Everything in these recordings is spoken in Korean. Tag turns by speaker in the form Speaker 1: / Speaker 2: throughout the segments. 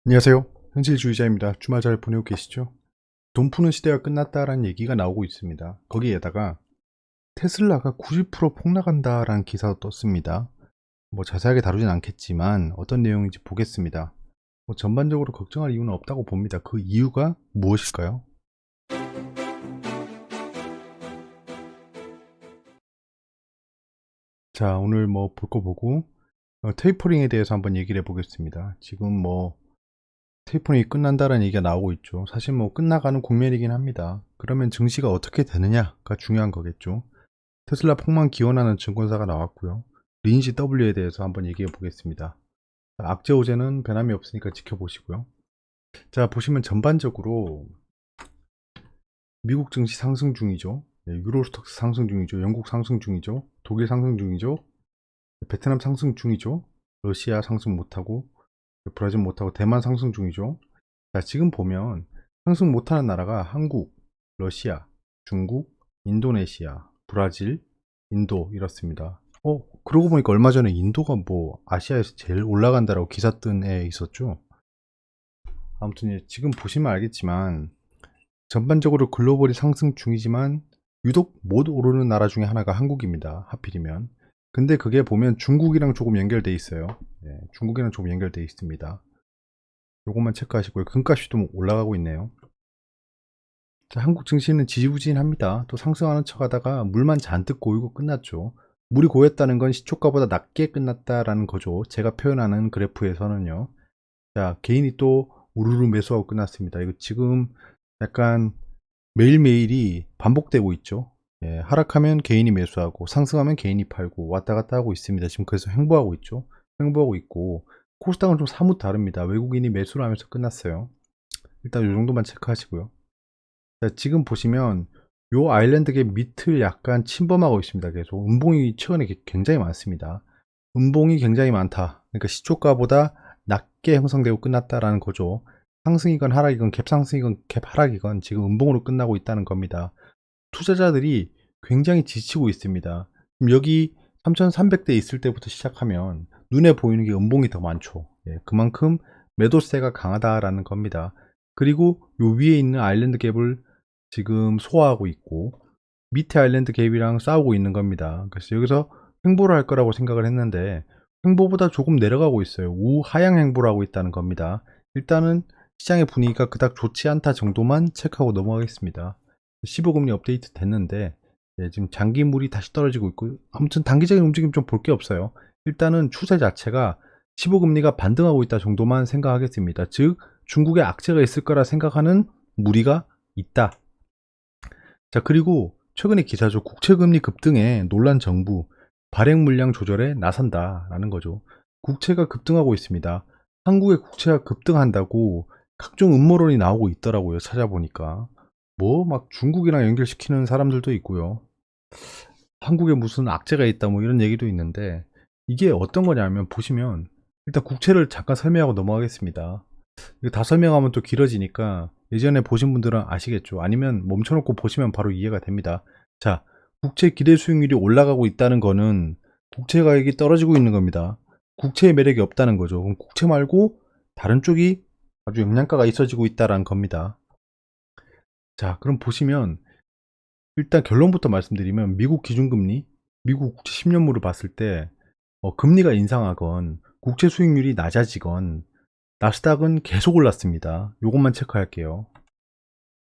Speaker 1: 안녕하세요. 현실주의자입니다. 주말 잘 보내고 계시죠? 돈 푸는 시대가 끝났다라는 얘기가 나오고 있습니다. 거기에다가 테슬라가 90% 폭락한다라는 기사도 떴습니다. 뭐 자세하게 다루진 않겠지만 어떤 내용인지 보겠습니다. 뭐 전반적으로 걱정할 이유는 없다고 봅니다. 그 이유가 무엇일까요? 자, 오늘 뭐 볼 거 보고 테이퍼링에 대해서 한번 얘기를 해보겠습니다. 지금 뭐 테이퍼링이 끝난다는 얘기가 나오고 있죠. 사실 뭐 끝나가는 국면이긴 합니다. 그러면 증시가 어떻게 되느냐가 중요한 거겠죠. 테슬라 폭망 기원하는 증권사가 나왔고요. 리니지 W에 대해서 한번 얘기해 보겠습니다. 악재 호재는 변함이 없으니까 지켜보시고요. 자, 보시면 전반적으로 미국 증시 상승 중이죠. 유로스톡스 상승 중이죠. 영국 상승 중이죠. 독일 상승 중이죠. 베트남 상승 중이죠. 러시아 상승 못하고 브라질 못하고 대만 상승 중이죠. 자, 지금 보면 상승 못하는 나라가 한국, 러시아, 중국, 인도네시아, 브라질, 인도 이렇습니다. 그러고 보니까 얼마 전에 인도가 뭐 아시아에서 제일 올라간다라고 기사 뜬 애 있었죠. 아무튼 지금 보시면 알겠지만 전반적으로 글로벌이 상승 중이지만 유독 못 오르는 나라 중에 하나가 한국입니다. 하필이면. 근데 그게 보면 중국이랑 조금 연결돼 있어요. 중국이랑 조금 연결돼 있습니다. 요것만 체크하시고요. 금값이 좀 올라가고 있네요. 자, 한국 증시는 지지부진합니다. 또 상승하는 척 하다가 물만 잔뜩 고이고 끝났죠. 물이 고였다는 건 시초가보다 낮게 끝났다라는 거죠. 제가 표현하는 그래프에서는요. 자, 개인이 또 우르르 매수하고 끝났습니다. 이거 지금 약간 매일매일이 반복되고 있죠. 하락하면 개인이 매수하고 상승하면 개인이 팔고 왔다 갔다 하고 있습니다. 지금 그래서 횡보하고 있죠. 횡보하고 있고 코스닥은 좀 사뭇 다릅니다. 외국인이 매수를 하면서 끝났어요. 일단 이 정도만 체크하시고요. 자, 지금 보시면 요 아일랜드계 밑을 약간 침범하고 있습니다. 계속 음봉이 최근에 굉장히 많습니다. 음봉이 굉장히 많다. 그러니까 시초가보다 낮게 형성되고 끝났다라는 거죠. 상승이건 하락이건 갭상승이건 갭하락이건 지금 음봉으로 끝나고 있다는 겁니다. 투자자들이 굉장히 지치고 있습니다. 여기 3300대 있을 때부터 시작하면 눈에 보이는 게 음봉이 더 많죠. 그만큼 매도세가 강하다라는 겁니다. 그리고 요 위에 있는 아일랜드 갭을 지금 소화하고 있고 밑에 아일랜드 갭이랑 싸우고 있는 겁니다. 그래서 여기서 횡보를 할 거라고 생각을 했는데 횡보보다 조금 내려가고 있어요. 우하향 횡보를 하고 있다는 겁니다. 일단은 시장의 분위기가 그닥 좋지 않다 정도만 체크하고 넘어가겠습니다. 15금리 업데이트 됐는데 지금 장기물이 다시 떨어지고 있고 아무튼 단기적인 움직임 좀 볼 게 없어요. 일단은 추세 자체가 15금리가 반등하고 있다 정도만 생각하겠습니다. 즉 중국에 악재가 있을 거라 생각하는 무리가 있다. 자, 그리고 최근의 기사죠. 국채금리 급등에 놀란 정부 발행 물량 조절에 나선다라는 거죠. 국채가 급등하고 있습니다. 한국의 국채가 급등한다고 각종 음모론이 나오고 있더라고요. 찾아보니까 뭐 막 중국이랑 연결시키는 사람들도 있고요. 한국에 무슨 악재가 있다 뭐 이런 얘기도 있는데 이게 어떤 거냐면 보시면 일단 국채를 잠깐 설명하고 넘어가겠습니다. 이거 다 설명하면 또 길어지니까 예전에 보신 분들은 아시겠죠. 아니면 멈춰놓고 보시면 바로 이해가 됩니다. 자, 국채 기대 수익률이 올라가고 있다는 거는 국채 가격이 떨어지고 있는 겁니다. 국채의 매력이 없다는 거죠. 그럼 국채 말고 다른 쪽이 아주 영양가가 있어지고 있다는 겁니다. 자, 그럼 보시면 일단 결론부터 말씀드리면 미국 기준금리, 미국 국채 10년물을 봤을 때 금리가 인상하건 국채 수익률이 낮아지건 나스닥은 계속 올랐습니다. 요것만 체크할게요.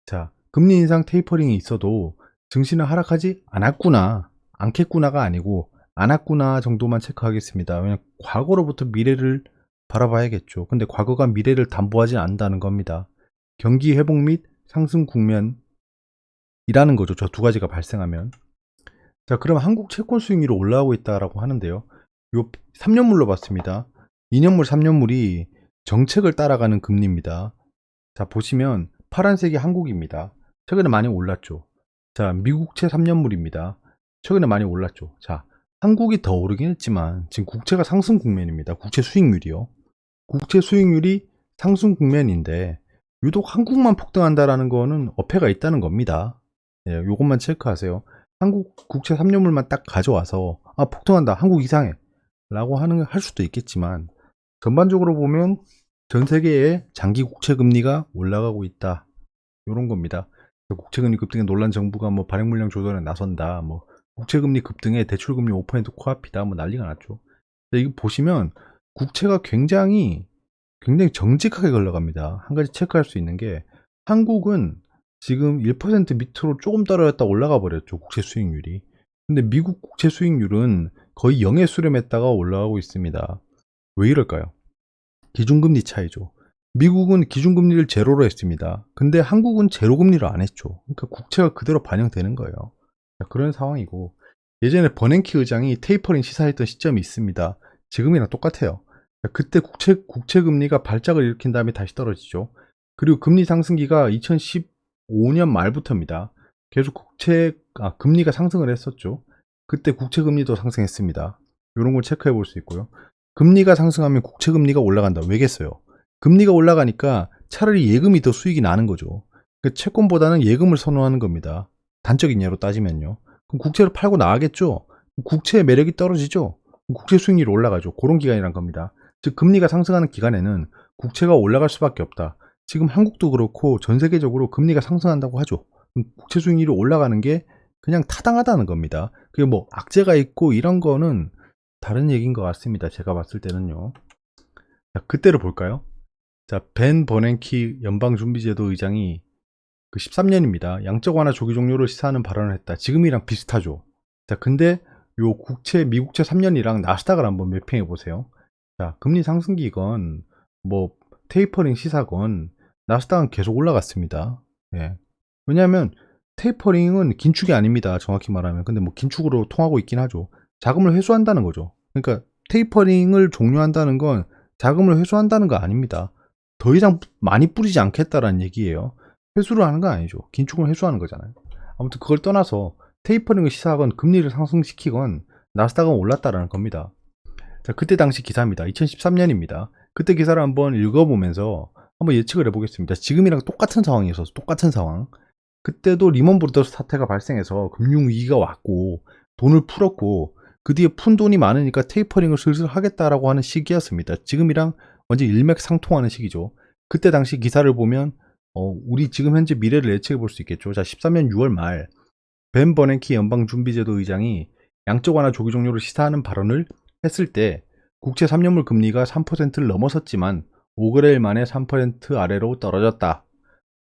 Speaker 1: 자, 금리 인상 테이퍼링이 있어도 증시는 하락하지 않았구나, 않겠구나가 아니고 않았구나 정도만 체크하겠습니다. 왜냐면 과거로부터 미래를 바라봐야겠죠. 근데 과거가 미래를 담보하지 않는다는 겁니다. 경기 회복 및 상승 국면이라는 거죠. 저 두 가지가 발생하면. 자, 그럼 한국 채권 수익률이 올라오고 있다라고 하는데요. 요 3년물로 봤습니다. 2년물, 3년물이 정책을 따라가는 금리입니다. 자, 보시면 파란색이 한국입니다. 최근에 많이 올랐죠. 자, 미국채 3년물입니다. 최근에 많이 올랐죠. 자, 한국이 더 오르긴 했지만 지금 국채가 상승 국면입니다. 국채 수익률이요. 국채 수익률이 상승 국면인데 유독 한국만 폭등한다라는 거는 어폐가 있다는 겁니다. 요것만 체크하세요. 한국 국채 3년물만 딱 가져와서 폭등한다, 한국 이상해 라고 할 수도 있겠지만 전반적으로 보면 전 세계의 장기 국채 금리가 올라가고 있다. 이런 겁니다. 국채금리 급등에 놀란 정부가 뭐 발행 물량 조절에 나선다. 뭐 국채금리 급등에 대출금리 5% 코앞이다. 뭐 난리가 났죠. 이거 보시면 국채가 굉장히 정직하게 흘러갑니다. 한 가지 체크할 수 있는 게 한국은 지금 1% 밑으로 조금 떨어졌다 올라가 버렸죠. 국채 수익률이. 근데 미국 국채 수익률은 거의 0에 수렴했다가 올라가고 있습니다. 왜 이럴까요? 기준금리 차이죠. 미국은 기준금리를 제로로 했습니다. 근데 한국은 제로금리로 안 했죠. 그러니까 국채가 그대로 반영되는 거예요. 그런 상황이고, 예전에 버냉키 의장이 테이퍼링 시사했던 시점이 있습니다. 지금이랑 똑같아요. 그때 국채금리가 발작을 일으킨 다음에 다시 떨어지죠. 그리고 금리 상승기가 2015년 말부터입니다. 계속 금리가 상승을 했었죠. 그때 국채금리도 상승했습니다. 이런 걸 체크해 볼 수 있고요. 금리가 상승하면 국채금리가 올라간다. 왜겠어요? 금리가 올라가니까 차라리 예금이 더 수익이 나는 거죠. 채권보다는 예금을 선호하는 겁니다. 단적인 예로 따지면요. 그럼 국채를 팔고 나가겠죠? 국채의 매력이 떨어지죠? 국채 수익률이 올라가죠. 그런 기간이란 겁니다. 즉, 금리가 상승하는 기간에는 국채가 올라갈 수밖에 없다. 지금 한국도 그렇고 전 세계적으로 금리가 상승한다고 하죠. 국채 수익률이 올라가는 게 그냥 타당하다는 겁니다. 그게 뭐 악재가 있고 이런 거는 다른 얘기인 것 같습니다. 제가 봤을 때는요. 자, 그때를 볼까요? 자, 벤 버냉키 연방준비제도 의장이 그 13년입니다. 양적 완화 조기 종료를 시사하는 발언을 했다. 지금이랑 비슷하죠. 자, 근데 요 미국채 3년이랑 나스닥을 한번 매핑해 보세요. 자, 금리 상승기건 뭐 테이퍼링 시사건 나스닥은 계속 올라갔습니다. 예. 왜냐하면 테이퍼링은 긴축이 아닙니다. 정확히 말하면. 근데 뭐 긴축으로 통하고 있긴 하죠. 자금을 회수한다는 거죠. 그러니까 테이퍼링을 종료한다는 건 자금을 회수한다는 거 아닙니다. 더 이상 많이 뿌리지 않겠다라는 얘기예요. 회수를 하는 건 아니죠. 긴축을 회수하는 거잖아요. 아무튼 그걸 떠나서 테이퍼링을 시사하건 금리를 상승시키건 나스닥은 올랐다라는 겁니다. 자, 그때 당시 기사입니다. 2013년입니다. 그때 기사를 한번 읽어보면서 한번 예측을 해보겠습니다. 지금이랑 똑같은 상황이어서 똑같은 상황. 그때도 리먼 브러더스 사태가 발생해서 금융위기가 왔고 돈을 풀었고 그 뒤에 푼 돈이 많으니까 테이퍼링을 슬슬 하겠다라고 하는 시기였습니다. 지금이랑 완전 일맥상통하는 시기죠. 그때 당시 기사를 보면 우리 지금 현재 미래를 예측해 볼 수 있겠죠. 자, 13년 6월 말 벤 버냉키 연방준비제도 의장이 양적 완화 조기 종료를 시사하는 발언을 했을 때 국채 3년물 금리가 3%를 넘어섰지만 5거래일 만에 3% 아래로 떨어졌다.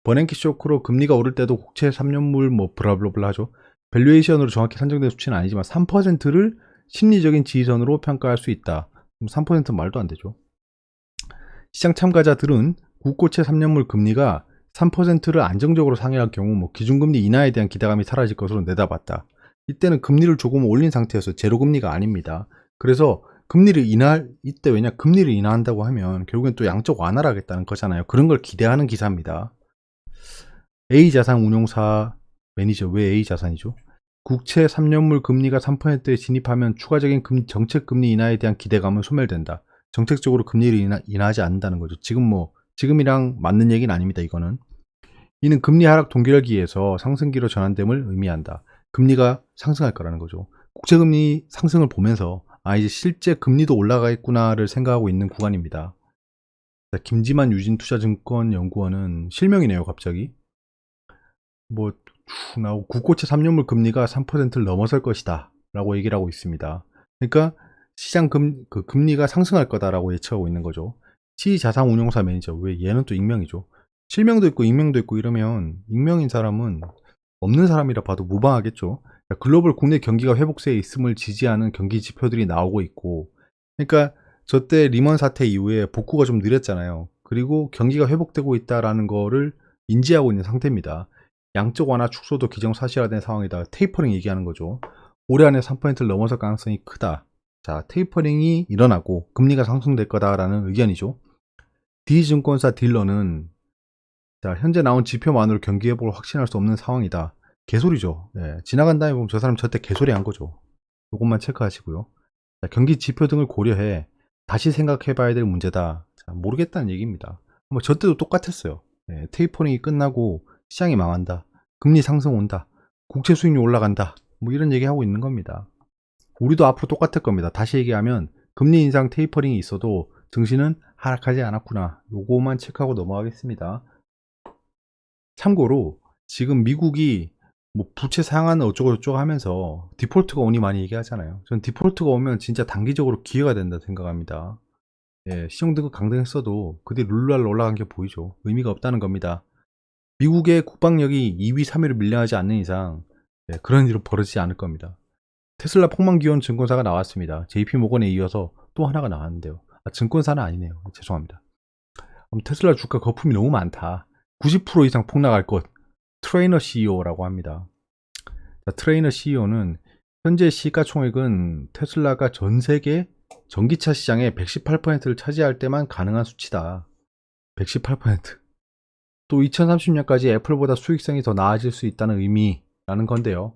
Speaker 1: 버냉키 쇼크로 금리가 오를 때도 국채 3년물 뭐 블라블라블라 하죠. 밸류에이션으로 정확히 산정된 수치는 아니지만 3%를 심리적인 지지선으로 평가할 수 있다. 3%는 말도 안 되죠. 시장 참가자들은 국고채 3년물 금리가 3%를 안정적으로 상회할 경우 뭐 기준금리 인하에 대한 기대감이 사라질 것으로 내다봤다. 이때는 금리를 조금 올린 상태여서 제로금리가 아닙니다. 그래서 이때 왜냐? 금리를 인하한다고 하면 결국엔 또 양적 완화를 하겠다는 거잖아요. 그런 걸 기대하는 기사입니다. A자산운용사 매니저, 왜 A자산이죠? 국채 3년물 금리가 3%에 진입하면 추가적인 정책금리 인하에 대한 기대감은 소멸된다. 정책적으로 금리를 인하하지 않는다는 거죠. 지금이랑 맞는 얘기는 아닙니다. 이는 금리 하락 동결기에서 상승기로 전환됨을 의미한다. 금리가 상승할 거라는 거죠. 국채금리 상승을 보면서 이제 실제 금리도 올라가겠구나를 생각하고 있는 구간입니다. 자, 김지만 유진투자증권 연구원은 실명이네요. 갑자기 나오고 국고채 3년물 금리가 3%를 넘어설 것이다 라고 얘기를 하고 있습니다. 그러니까 시장 금리가 상승할 거다라고 예측하고 있는 거죠. 시자산운용사 매니저, 왜 얘는 또 익명이죠. 실명도 있고 익명도 있고 이러면 익명인 사람은 없는 사람이라 봐도 무방하겠죠. 글로벌 국내 경기가 회복세에 있음을 지지하는 경기 지표들이 나오고 있고, 그러니까 저때 리먼 사태 이후에 복구가 좀 느렸잖아요. 그리고 경기가 회복되고 있다라는 거를 인지하고 있는 상태입니다. 양적 완화 축소도 기정사실화된 상황이다. 테이퍼링 얘기하는 거죠. 올해 안에 3%를 넘어설 가능성이 크다. 자, 테이퍼링이 일어나고 금리가 상승될 거다라는 의견이죠. D증권사 딜러는 현재 나온 지표만으로 경기 회복을 확신할 수 없는 상황이다. 개소리죠. 지나간 다음에 보면 저 사람 저때 개소리 한 거죠. 이것만 체크하시고요. 경기 지표 등을 고려해 다시 생각해 봐야 될 문제다. 모르겠다는 얘기입니다. 저 때도 똑같았어요. 테이퍼링이 끝나고 시장이 망한다. 금리 상승 온다. 국채 수익률 올라간다. 이런 얘기 하고 있는 겁니다. 우리도 앞으로 똑같을 겁니다. 다시 얘기하면 금리 인상 테이퍼링이 있어도 증시는 하락하지 않았구나. 요거만 체크하고 넘어가겠습니다. 참고로 지금 미국이 뭐 부채 상한 어쩌고저쩌고 하면서 디폴트가 오니 많이 얘기하잖아요. 전 디폴트가 오면 진짜 단기적으로 기회가 된다 생각합니다. 예, 신용등급 강등했어도 그들이 룰랄 올라간 게 보이죠. 의미가 없다는 겁니다. 미국의 국방력이 2위, 3위를 밀려나지 않는 이상 그런 일은 벌어지지 않을 겁니다. 테슬라 폭망기원 증권사가 나왔습니다. JP모건에 이어서 또 하나가 나왔는데요. 증권사는 아니네요. 죄송합니다. 테슬라 주가 거품이 너무 많다. 90% 이상 폭락할 것. 트레이너 CEO라고 합니다. 트레이너 CEO는 현재 시가총액은 테슬라가 전 세계 전기차 시장의 118%를 차지할 때만 가능한 수치다. 118%. 또 2030년까지 애플보다 수익성이 더 나아질 수 있다는 의미라는 건데요.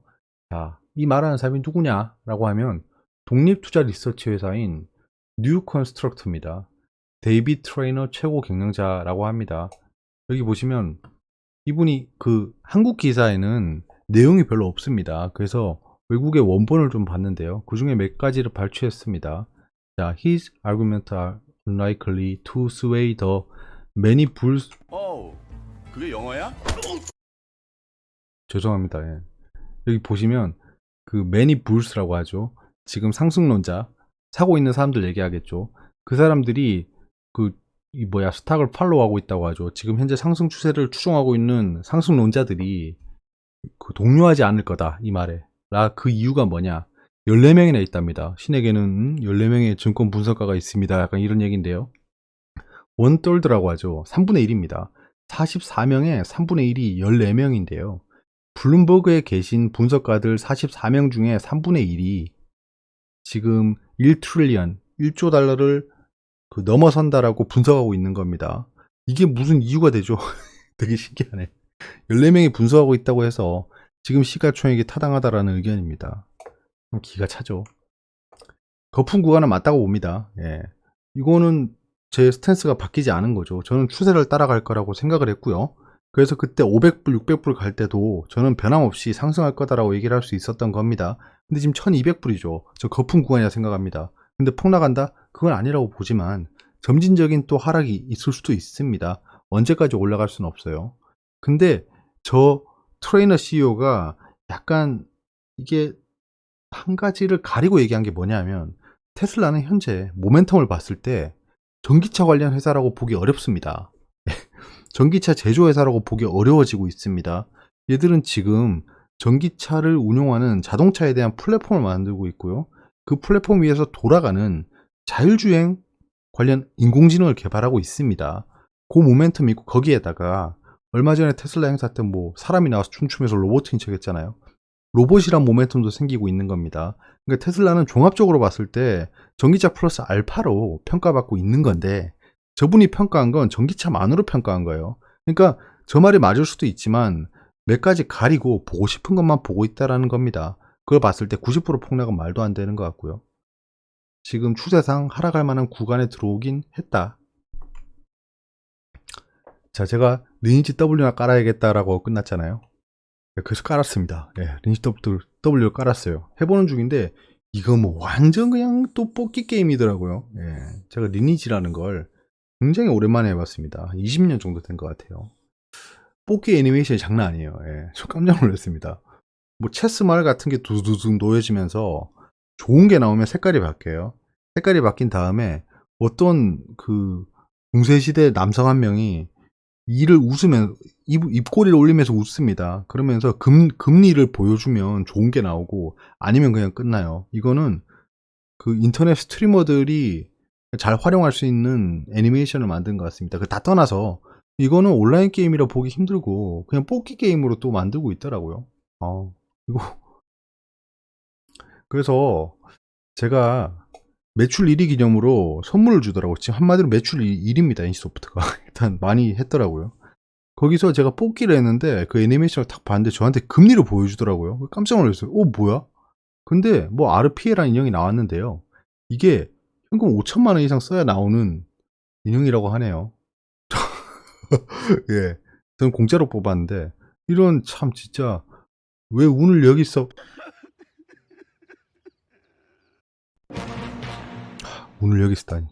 Speaker 1: 자, 이 말하는 사람이 누구냐라고 하면 독립투자 리서치 회사인 뉴 컨스트럭트입니다. 데이비드 트레이너 최고 경영자라고 합니다. 여기 보시면 이분이 그 한국 기사에는 내용이 별로 없습니다. 그래서 외국의 원본을 좀 봤는데요. 그 중에 몇 가지를 발췌했습니다. 자, his arguments are unlikely to sway the many bulls.
Speaker 2: 그게 영어야?
Speaker 1: 죄송합니다. 예. 여기 보시면 그 many bulls라고 하죠. 지금 상승론자 사고 있는 사람들 얘기하겠죠. 그 사람들이 스탁을 팔로우하고 있다고 하죠. 지금 현재 상승 추세를 추종하고 있는 상승론자들이 동요하지 않을 거다 이 말에. 그 이유가 뭐냐? 14명이나 있답니다. 신에게는 14명의 증권 분석가가 있습니다. 약간 이런 얘기인데요. 원떨드라고 하죠. 3분의 1입니다. 44명의 3분의 1이 14명인데요. 블룸버그에 계신 분석가들 44명 중에 3분의 1이 지금 1트릴리언, 1조 달러를 넘어선다라고 분석하고 있는 겁니다. 이게 무슨 이유가 되죠? 되게 신기하네. 14명이 분석하고 있다고 해서 지금 시가총액이 타당하다라는 의견입니다. 기가 차죠. 거품 구간은 맞다고 봅니다. 예. 이거는 제 스탠스가 바뀌지 않은 거죠. 저는 추세를 따라갈 거라고 생각을 했고요. 그래서 그때 500불, 600불 갈 때도 저는 변함없이 상승할 거다라고 얘기를 할 수 있었던 겁니다. 근데 지금 1200불이죠. 저 거품 구간이라 생각합니다. 근데 폭락한다? 그건 아니라고 보지만 점진적인 또 하락이 있을 수도 있습니다. 언제까지 올라갈 수는 없어요. 근데 저 트레이너 CEO가 약간 이게 한 가지를 가리고 얘기한 게 뭐냐면 테슬라는 현재 모멘텀을 봤을 때 전기차 관련 회사라고 보기 어렵습니다. 전기차 제조회사라고 보기 어려워지고 있습니다. 얘들은 지금 전기차를 운용하는 자동차에 대한 플랫폼을 만들고 있고요. 그 플랫폼 위에서 돌아가는 자율주행 관련 인공지능을 개발하고 있습니다. 그 모멘텀이 있고 거기에다가 얼마 전에 테슬라 행사 때 사람이 나와서 춤추면서 로봇인 척 했잖아요. 로봇이란 모멘텀도 생기고 있는 겁니다. 그러니까 테슬라는 종합적으로 봤을 때 전기차 플러스 알파로 평가받고 있는 건데 저분이 평가한 건 전기차만으로 평가한 거예요. 그러니까 저 말이 맞을 수도 있지만 몇 가지 가리고 보고 싶은 것만 보고 있다라는 겁니다. 그걸 봤을 때 90% 폭락은 말도 안 되는 것 같고요. 지금 추세상 하락할 만한 구간에 들어오긴 했다. 자, 제가 리니지 W나 깔아야겠다라고 끝났잖아요. 그래서 깔았습니다. 리니지 W를 깔았어요. 해보는 중인데 이거 완전 그냥 또 뽑기 게임이더라고요. 제가 리니지라는 걸 굉장히 오랜만에 해봤습니다. 20년 정도 된 것 같아요. 뽑기 애니메이션이 장난 아니에요. 저 깜짝 놀랐습니다. 체스 말 같은 게 두두둑 놓여지면서 좋은 게 나오면 색깔이 바뀌어요. 색깔이 바뀐 다음에 어떤 중세시대 남성 한 명이 이를 웃으면 입꼬리를 올리면서 웃습니다. 그러면서 금리를 보여주면 좋은 게 나오고 아니면 그냥 끝나요. 이거는 인터넷 스트리머들이 잘 활용할 수 있는 애니메이션을 만든 것 같습니다. 다 떠나서 이거는 온라인 게임이라 보기 힘들고 그냥 뽑기 게임으로 또 만들고 있더라고요. 이거 그래서 제가 매출 1위 기념으로 선물을 주더라고요. 지금 한마디로 매출 1위입니다. NC소프트가. 일단 많이 했더라고요. 거기서 제가 뽑기를 했는데 그 애니메이션을 딱 봤는데 저한테 금리를 보여주더라고요. 깜짝 놀랐어요. 뭐야? 근데 아르피에라는 인형이 나왔는데요. 이게 현금 5천만 원 이상 써야 나오는 인형이라고 하네요. 예. 저는 공짜로 뽑았는데 이런 참 진짜 왜 운을 여기서 운을 여기 쓰다니.